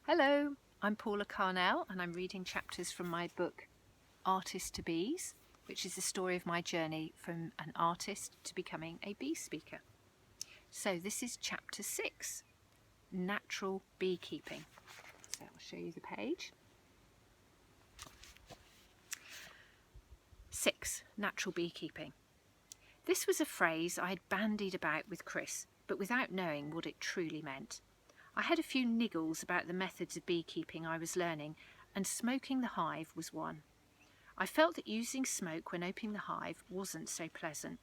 Hello, I'm Paula and I'm reading chapters from my book Artist to Bees, which is the story of my journey from an artist to becoming a bee speaker. So this is chapter 6, Natural Beekeeping. So I'll show you the page. 6. Natural Beekeeping. This was a phrase I had bandied about with Chris, but without knowing what it truly meant. I had a few niggles about the methods of beekeeping I was learning, and smoking the hive was one. I felt that using smoke when opening the hive wasn't so pleasant.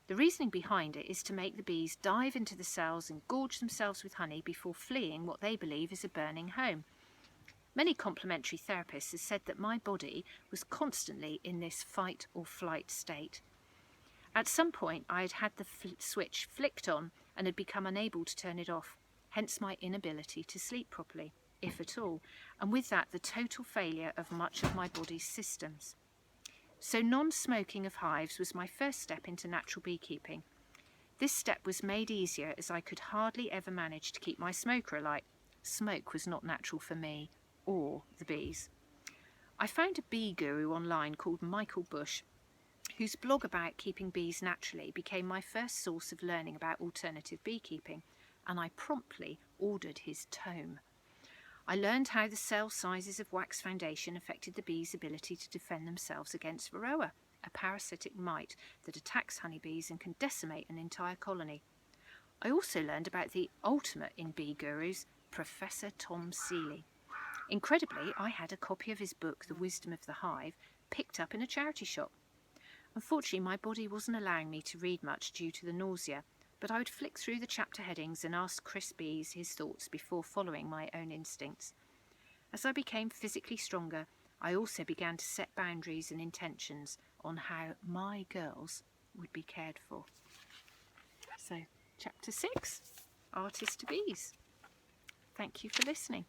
The reasoning behind it is to make the bees dive into the cells and gorge themselves with honey before fleeing what they believe is a burning home. Many complementary therapists have said that my body was constantly in this fight or flight state. At some point I had had the switch flicked on and had become unable to turn it off, hence my inability to sleep properly, if at all, and with that the total failure of much of my body's systems. So non-smoking of hives was my first step into natural beekeeping. This step was made easier as I could hardly ever manage to keep my smoker alight. Smoke was not natural for me or the bees. I found a bee guru online called Michael Bush, whose blog about keeping bees naturally became my first source of learning about alternative beekeeping, and I promptly ordered his tome. I learned how the cell sizes of wax foundation affected the bees' ability to defend themselves against varroa, a parasitic mite that attacks honeybees and can decimate an entire colony. I also learned about the ultimate in bee gurus, Professor Tom Seeley. Incredibly, I had a copy of his book, The Wisdom of the Hive, picked up in a charity shop. Unfortunately, my body wasn't allowing me to read much due to the nausea, but I would flick through the chapter headings and ask Chris Bees his thoughts before following my own instincts. As I became physically stronger, I also began to set boundaries and intentions on how my girls would be cared for. So, chapter 6, Artist to Bees. Thank you for listening.